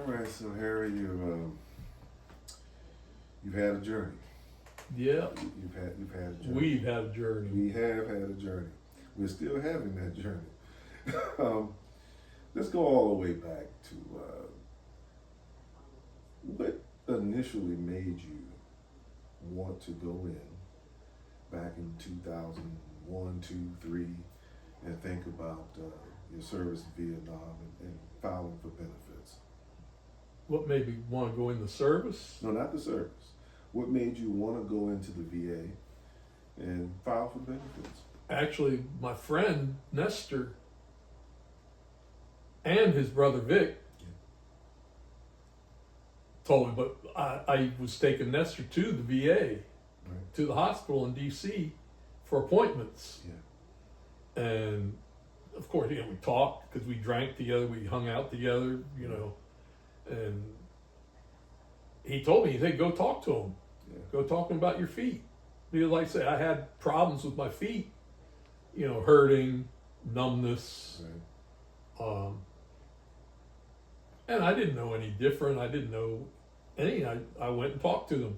All right, so Harry, you've had a journey. Yeah, You've had a journey. we've had a journey. We have had a journey. We're still having that journey. Let's go all the way back to what initially made you want to go in back in 2001, 2, 3, and think about your service in Vietnam and filing for benefits. What made me want to go in the service? No, not the service. What made you want to go into the VA and file for benefits? Actually, my friend Nestor and his brother Vic told me, but I was taking Nestor to the VA, Right. to the hospital in DC for appointments. Yeah. And of course, we talked because we drank together, we hung out together, and he told me, he said, go talk to him. Yeah. Go talk to him about your feet. Because like I said, I had problems with my feet, hurting, numbness. Right. And I didn't know any different. I didn't know any. I went and talked to them.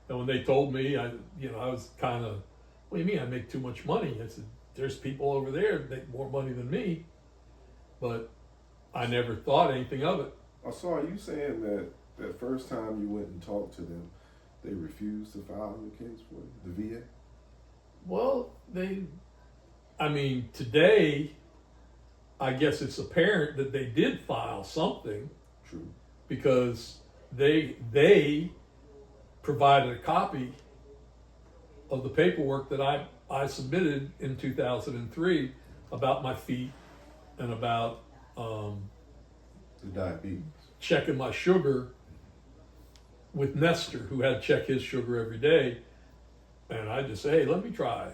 And when they told me, I was kind of, what do you mean I make too much money? I said, there's people over there that make more money than me. But I never thought anything of it. I saw you saying that first time you went and talked to them, they refused to file your case for you, the VA? Well, today, I guess it's apparent that they did file something True. because they provided a copy of the paperwork that I submitted in 2003 about my feet and about The diabetes. checking my sugar with Nestor, who had to check his sugar every day. And I just say, hey, let me try.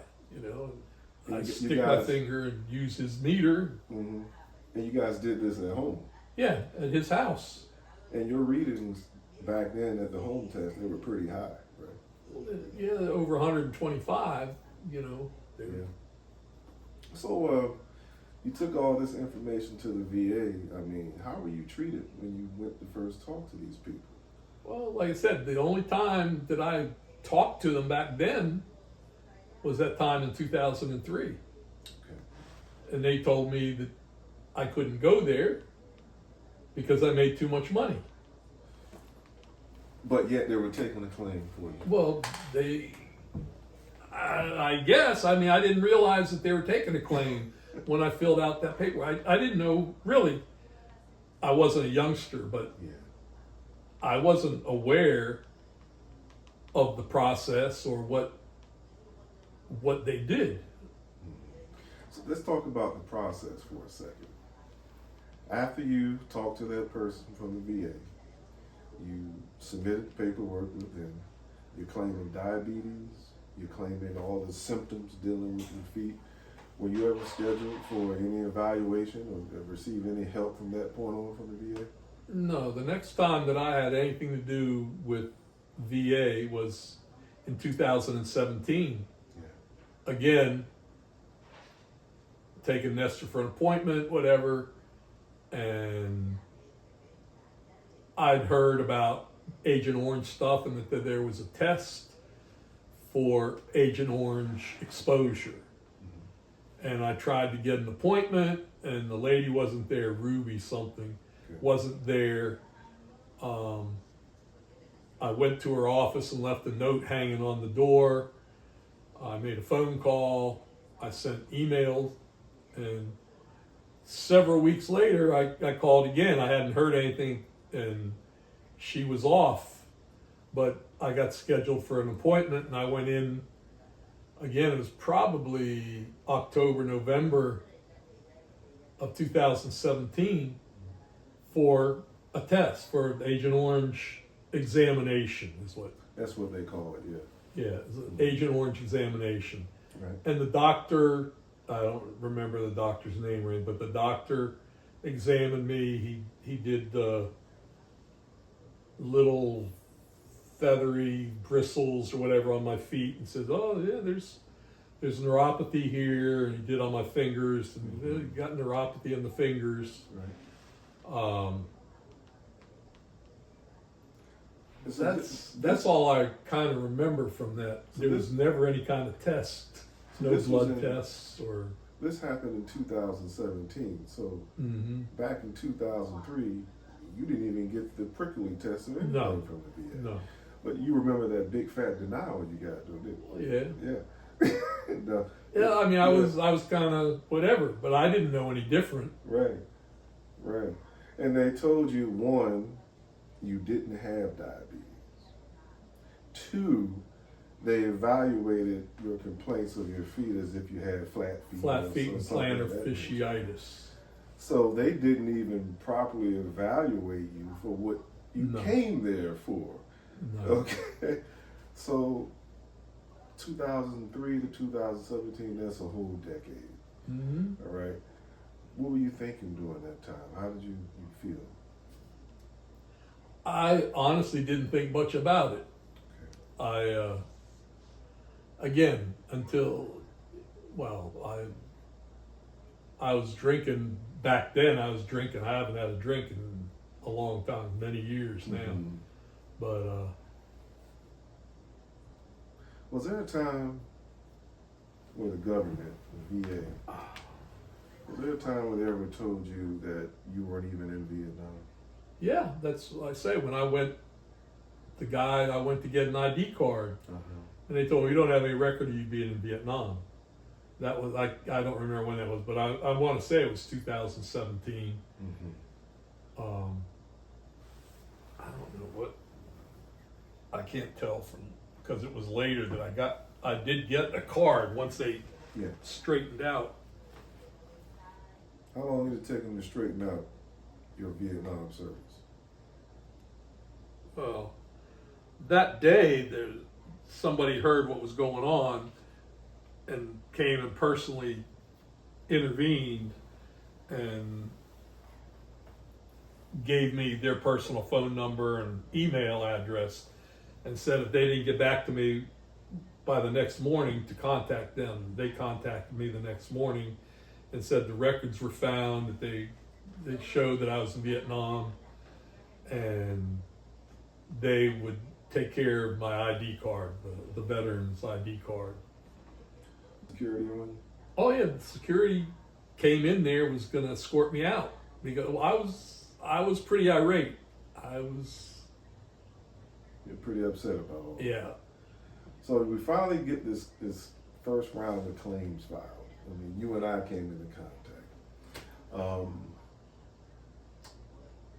I stick my finger and use his meter. Mm-hmm. And you guys did this at home. Yeah, at his house. And your readings back then at the home test, they were pretty high, right? Yeah, over 125, Yeah. So you took all this information to the VA. I mean, how were you treated when you went to first talk to these people? Well, like I said, the only time that I talked to them back then was that time in 2003. Okay. And they told me that I couldn't go there because I made too much money. But yet they were taking a claim for you. Well, I guess, I didn't realize that they were taking a claim when I filled out that paper. I didn't know, really, I wasn't a youngster, but Yeah. I wasn't aware of the process or what they did. So let's talk about the process for a second. After you talked to that person from the VA, you submitted paperwork with them. You're claiming diabetes. You're claiming all the symptoms dealing with your feet. Were you ever scheduled for any evaluation or receive any help from that point on from the VA? No, the next time that I had anything to do with VA was in 2017. Yeah. Again, taking Nestor for an appointment, whatever, and I'd heard about Agent Orange stuff and that there was a test for Agent Orange exposure. And I tried to get an appointment, and the lady wasn't there, Ruby something, wasn't there. I went to her office and left a note hanging on the door. I made a phone call. I sent emails, and several weeks later, I called again. I hadn't heard anything, and she was off. But I got scheduled for an appointment, and I went in again. It was probably October, November of 2017 for a test, for Agent Orange examination is what. That's what they call it, yeah. Yeah, it's an Agent Orange examination. Right. And the doctor, I don't remember the doctor's name or anything, but the doctor examined me. He did little feathery bristles or whatever on my feet and says, oh yeah, there's neuropathy here. And he did on my fingers, and you got neuropathy in the fingers. Right. So That's all I kind of remember from that. So There this- was never any kind of test, no this was blood in- tests or. This happened in 2017. So Hmm. back in 2003, you didn't even get the prickly test or anything No. from the VA. No. But you remember that big fat denial you got, though, didn't you? Yeah. Yeah. No. Yeah. I mean, I Yeah. was kind of whatever, but I didn't know any different. Right. Right. And they told you, one, you didn't have diabetes. Two, they evaluated your complaints of your feet as if you had flat feet. Flat feet or and something plantar of that nature. fasciitis. So they didn't even properly evaluate you for what you No. came there for. No. Okay. So 2003 to 2017, that's a whole decade. Hmm. All right. What were you thinking during that time? How did you feel? I honestly didn't think much about it. Again, until, well, I was drinking back then. I was drinking. I haven't had a drink in a long time, many years now. Mhm. But Was there a time where the government, the VA, was there a time where they ever told you that you weren't even in Vietnam? yeah, that's what I say. When I went to get an ID card, and they told me you don't have any record of you being in Vietnam. That was I don't remember when that was, but I want to say it was 2017. Mm-hmm. I don't know what. I can't tell from because it was later that I did get a card once they Yeah. straightened out. How long did it take them to straighten out your Vietnam service? Well, that day somebody heard what was going on and came and personally intervened and gave me their personal phone number and email address and said if they didn't get back to me by the next morning to contact them. They contacted me the next morning and said the records were found, that they showed that I was in Vietnam and they would take care of my ID card, the veteran's ID card. Security on you? Oh yeah, the security came in there, was going to escort me out because I was pretty irate. You're pretty upset about all that. Yeah. So we finally get this first round of claims filed. I mean, you and I came into contact.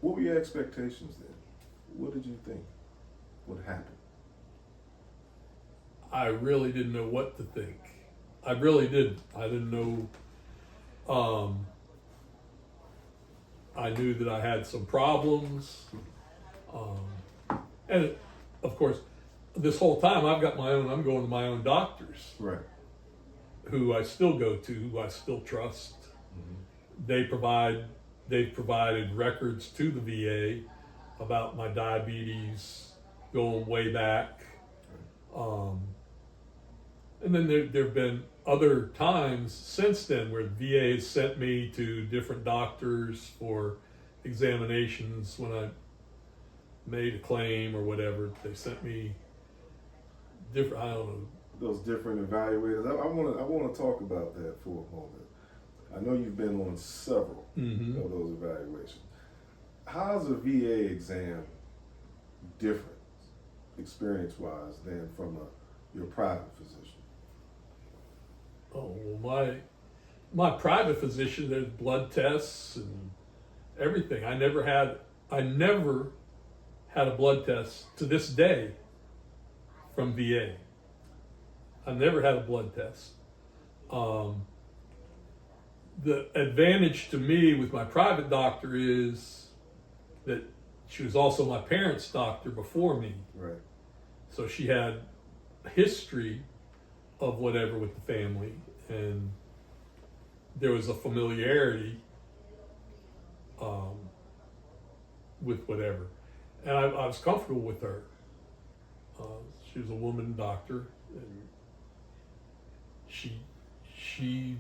What were your expectations then? What did you think would happen? I really didn't know what to think. I really didn't. I didn't know. I knew that I had some problems. And of course, this whole time I'm going to my own doctors Right. who I still go to, who I still trust. Mm-hmm. They've provided records to the VA about my diabetes going way back. And then there have been other times since then where the VA has sent me to different doctors for examinations when I made a claim or whatever. They sent me different, I don't know. Those different evaluators. I want to talk about that for a moment. I know you've been on several Mm-hmm. of those evaluations. How's a VA exam different, experience-wise, than from your private physician? Oh, well, my private physician, there's blood tests and everything. I never had a blood test to this day from VA. I never had a blood test. The advantage to me with my private doctor is that she was also my parents' doctor before me. Right. So she had a history of whatever with the family, and there was a familiarity with whatever. And I was comfortable with her. She was a woman doctor, and she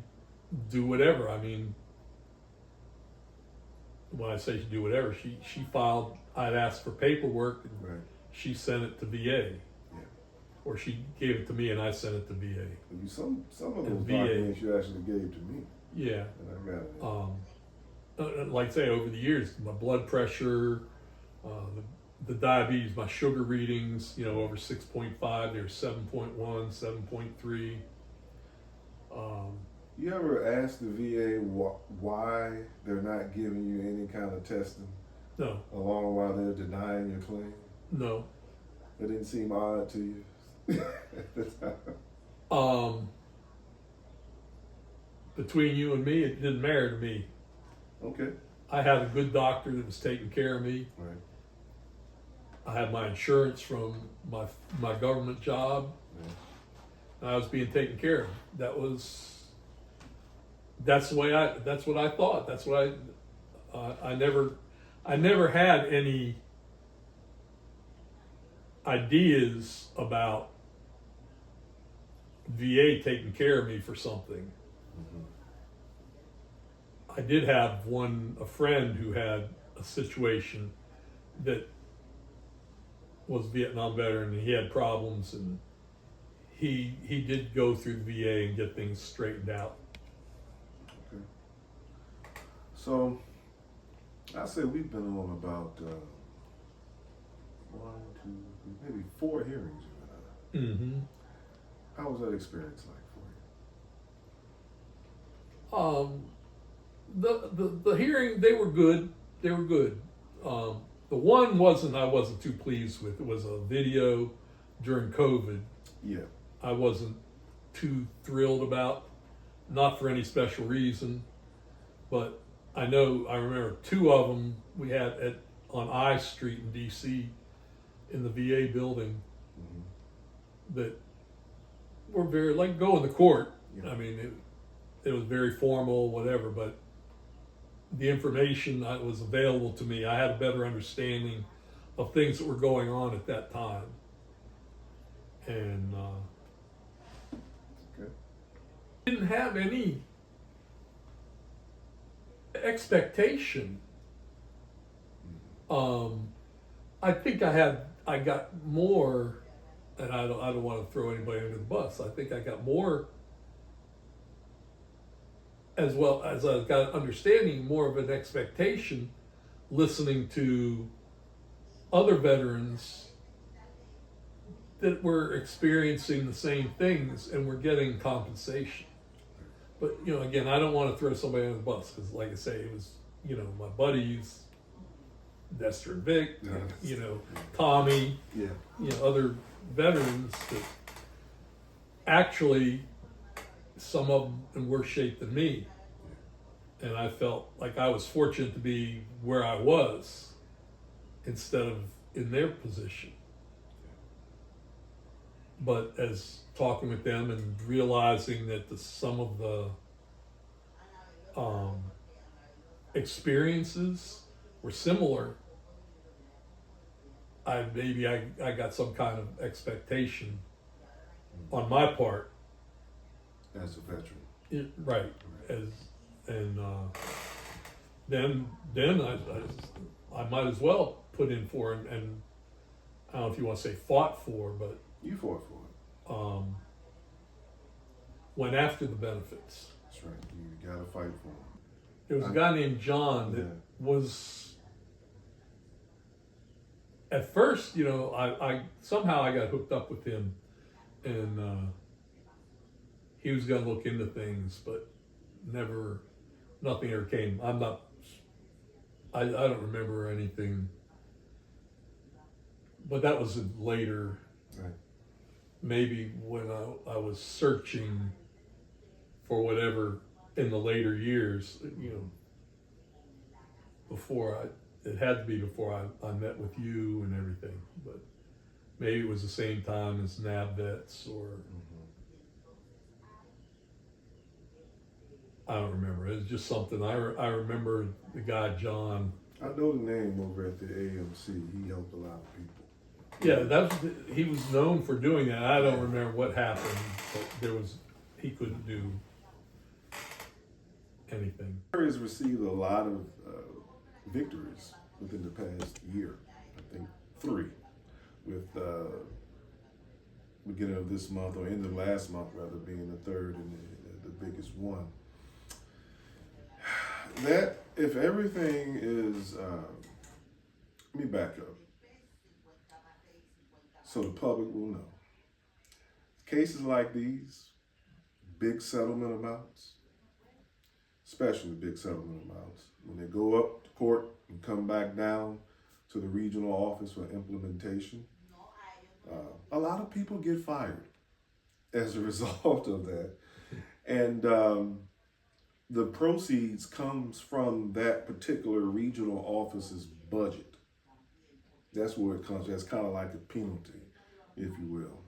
do whatever. I mean, when I say she do whatever, she filed. I'd asked for paperwork, and Right. she sent it to VA. Yeah. Or she gave it to me and I sent it to VA. Some of those VA. documents you actually gave to me, Yeah. and I got it. Like I say, over the years, my blood pressure, the diabetes, my sugar readings, over 6.5, they were 7.1, 7.3. You ever ask the VA why they're not giving you any kind of testing No, along while they're denying your claim? no. That didn't seem odd to you at the time. Between you and me, it didn't matter to me. Okay. I had a good doctor that was taking care of me. Right. I had my insurance from my government job. Yeah. And I was being taken care of. That's what I thought. That's what I never had any ideas about VA taking care of me for something. Mm-hmm. I did have a friend who had a situation that was a Vietnam veteran, and he had problems, and he did go through the VA and get things straightened out. Okay. So, I say we've been on about 1, 2, 3, maybe 4 hearings you and I. Mm-hmm. How was that experience like for you? The hearing, they were good. They were good. The one I wasn't too pleased with. It was a video during COVID. Yeah. I wasn't too thrilled about, not for any special reason, but I remember 2 of them we had on I Street in DC in the VA building Mm-hmm. that were very, like, going to court. Yeah. I mean, it was very formal, whatever, but the information that was available to me, I had a better understanding of things that were going on at that time. And Okay. didn't have any expectation. I think I got more, and I don't want to throw anybody under the bus. I think I got more, as well as I got understanding, more of an expectation, listening to other veterans that were experiencing the same things and were getting compensation. But, again, I don't want to throw somebody under the bus, because, like I say, it was, my buddies, Nestor and Vic, Yeah. Tommy, Yeah. other veterans that actually, some of them in worse shape than me. And I felt like I was fortunate to be where I was instead of in their position. But as talking with them and realizing that some of the experiences were similar, I got some kind of expectation on my part. As a veteran. Right. Then I might as well put in for and I don't know if you want to say fought for, but You fought for it. went after the benefits. That's right. You got to fight for them. There was a guy named John that was, at first, I somehow I got hooked up with him, and he was going to look into things, but nothing ever came. I don't remember anything, but that was later. Right. Maybe when I was searching for whatever in the later years, it had to be before I met with you and everything, but maybe it was the same time as NAB vets, or I don't remember. It was just something I remember the guy John. I know the name over at the AMC. He helped a lot of people. Yeah, he was known for doing that. I don't remember what happened, but he couldn't do anything. He has received a lot of victories within the past year. I think 3, with with beginning of this month or end of last month, rather, being the third and the biggest one. That if everything is, let me back up so the public will know. Cases like these, big settlement amounts, especially big settlement amounts, when they go up to court and come back down to the regional office for implementation, a lot of people get fired as a result of that. And the proceeds comes from that particular regional office's budget. That's where it comes. That's kind of like a penalty, if you will.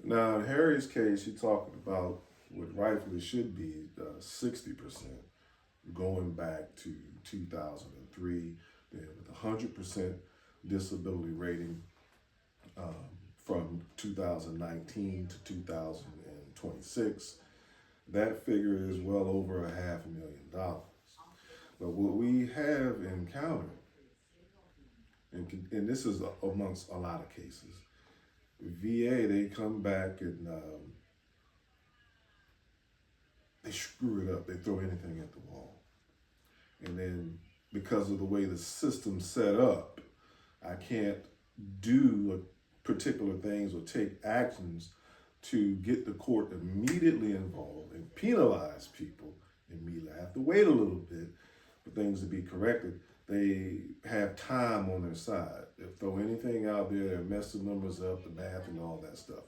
Now, in Harry's case, you're talking about what rightfully should be 60%, going back to 2003, then with 100% disability rating from 2019 to 2026. That figure is well over $500,000. But what we have encountered, and this is amongst a lot of cases, VA, they come back and they screw it up. They throw anything at the wall. And then because of the way the system's set up, I can't do particular things or take actions to get the court immediately involved and penalize people immediately. I have to wait a little bit for things to be corrected. They have time on their side. They'll throw anything out there, they'll mess the numbers up, the math and all that stuff.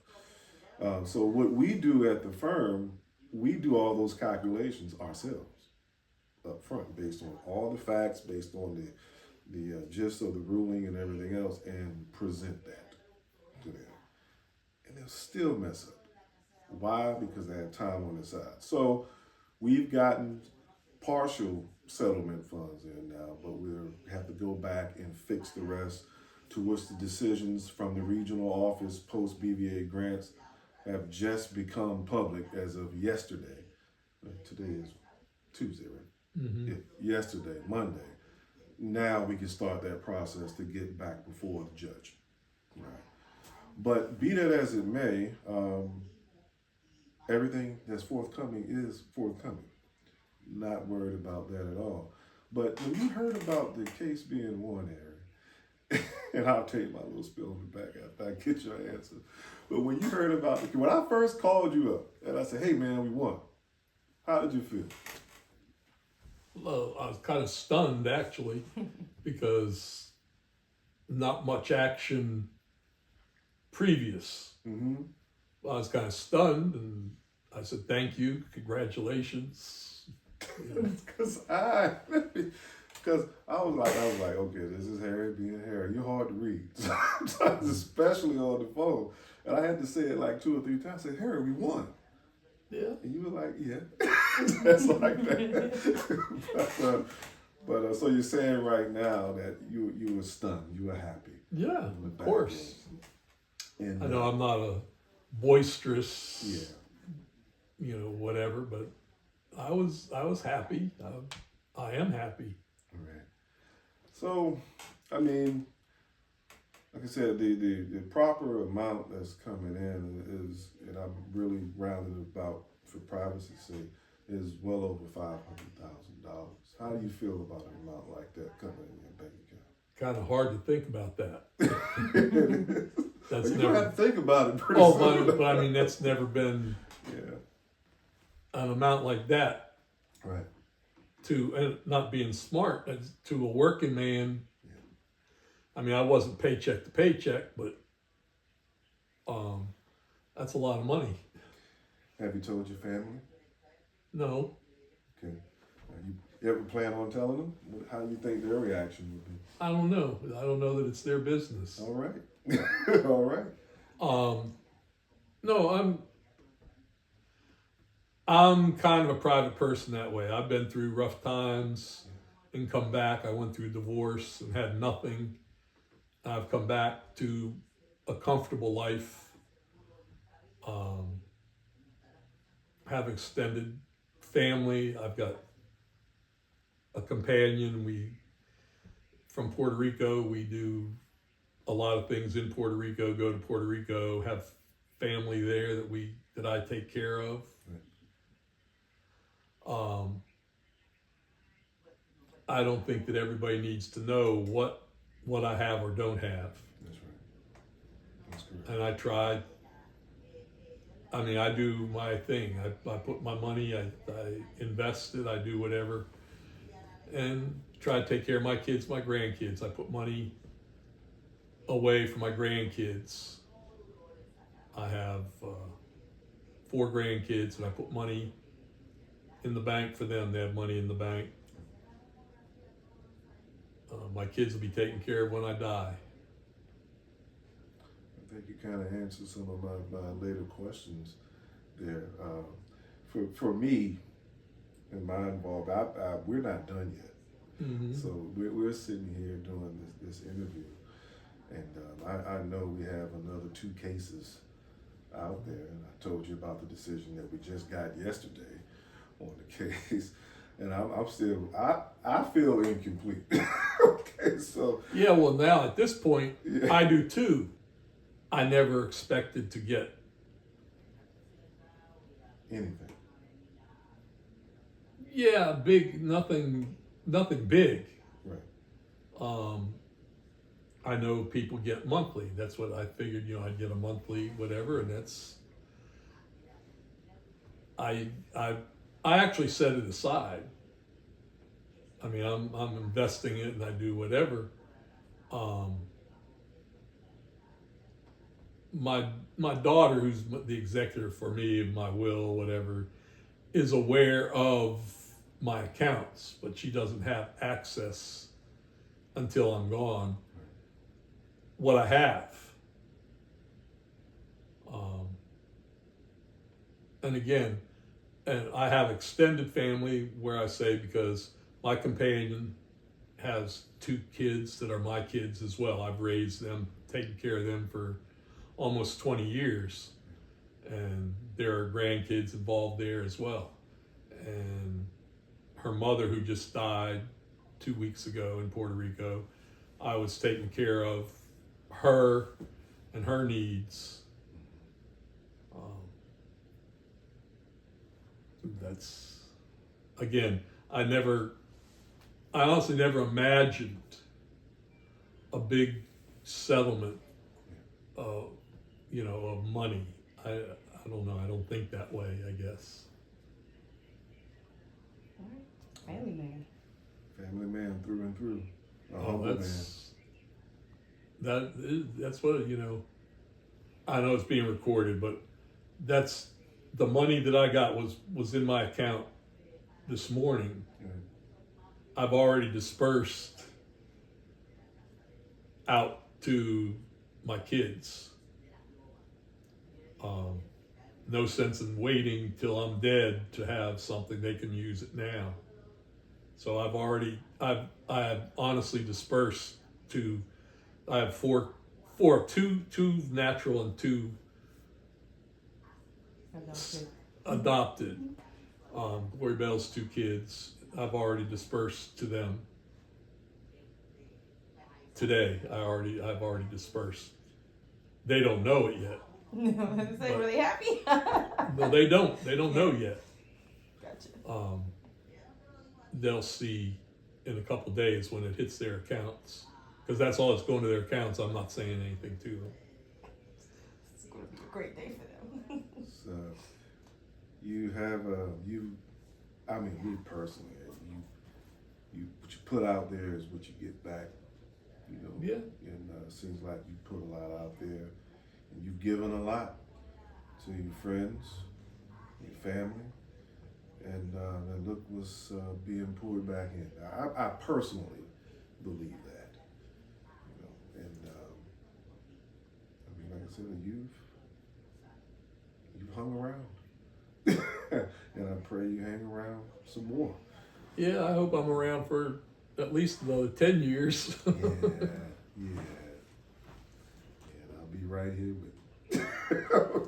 So what we do at the firm, we do all those calculations ourselves up front, based on all the facts, based on the gist of the ruling and everything else, and present that to them. And they'll still mess up. Why? Because they have time on their side. So we've gotten partial settlement funds in now, but we'll have to go back and fix the rest, to which the decisions from the regional office post BVA grants have just become public as of yesterday. Today is Tuesday, right? Mm-hmm. Yesterday, Monday. Now we can start that process to get back before the judge. Right. But be that as it may, everything that's forthcoming is forthcoming. Not worried about that at all. But when you heard about the case being won, Harry, and I'll tell you my little spill in the back after I get your answer. But when you heard about it, when I first called you up and I said, hey man, we won, how did you feel? Well, I was kind of stunned actually, because not much action previous. Mm-hmm. I was kind of stunned, and I said, thank you, congratulations. Because I was like, okay, this is Harry being Harry. You're hard to read, sometimes, especially on the phone. And I had to say it like 2 or 3 times. I said, Harry, we won. Yeah. And you were like, yeah. That's like that. but so you're saying right now that you were stunned, you were happy. Yeah, of course. And I know I'm not a boisterous, yeah, whatever, but I was happy. I am happy. Right. So, I mean, like I said, the proper amount that's coming in is, and I'm really rounding about for privacy's sake, is well over $500,000. How do you feel about an amount like that coming in your bank account? Kind of hard to think about that. That's you never. don't have to think about it pretty Oh, soon. but I mean, that's never been an amount like that. Right. To, and not being smart, to a working man. Yeah. I mean, I wasn't paycheck to paycheck, but that's a lot of money. Have you told your family? No. Okay. You ever plan on telling them? How do you think their reaction would be? I don't know. I don't know that it's their business. All right. All right. No, I'm kind of a private person that way. I've been through rough times and come back. I went through a divorce and had nothing. I've come back to a comfortable life. Have extended family. I've got a companion. From Puerto Rico, we do a lot of things in Puerto Rico, go to Puerto Rico, have family there that I take care of. I don't think that everybody needs to know what I have or don't have. That's right. That's correct. And I try. I mean, I do my thing. I put my money, I invest it, I do whatever, and try to take care of my kids, my grandkids. I put money away for my grandkids. I have 4 grandkids, and I put money in the bank for them. They have money in the bank. My kids will be taken care of when I die. I think you kind of answered some of my later questions there. For me, and my involved, we're not done yet. Mm-hmm. So we're sitting here doing this interview, and I know we have another 2 cases out there, and I told you about the decision that we just got yesterday on the case, and I'm still I feel incomplete. Okay, so Yeah, well, now at this point, yeah. I do too. I never expected to get Anything. nothing big. Right. I know people get monthly. That's what I figured, I'd get a monthly whatever, and that's, I actually set it aside. I mean, I'm investing it and I do whatever. My daughter, who's the executor for me of my will, whatever, is aware of my accounts, but she doesn't have access until I'm gone. What I have. And again, and I have extended family where I say, because my companion has 2 kids that are my kids as well. I've raised them, taken care of them for almost 20 years. And there are grandkids involved there as well. And her mother, who just died 2 weeks ago in Puerto Rico, I was taking care of her and her needs. That's, again, I honestly never imagined a big settlement of money. I don't know, I don't think that way, I guess. Family man. Family man through and through. A humble man. That's what, I know it's being recorded, but that's the money that I got was in my account this morning. Right. I've already dispersed out to my kids. No sense in waiting till I'm dead to have something. They can use it now. So I have honestly dispersed to, I have two natural and 2 adopted. Glory Bell's 2 kids, I've already dispersed to them. Today, I've already dispersed. They don't know it yet. Say, were they happy? No, they don't. They don't know yet. Gotcha. They'll see in a couple days when it hits their accounts, because that's all that's going to their accounts. I'm not saying anything to them. It's going to be a great day for them. So you have me personally, what you put out there is what you get back. Yeah. And it seems like you put a lot out there, and you've given a lot to your friends, your family, and look what's being poured back in. I personally believe that, and like I said, you've hung around, and I pray you hang around some more. Yeah, I hope I'm around for at least another 10 years. Yeah, and I'll be right here with you.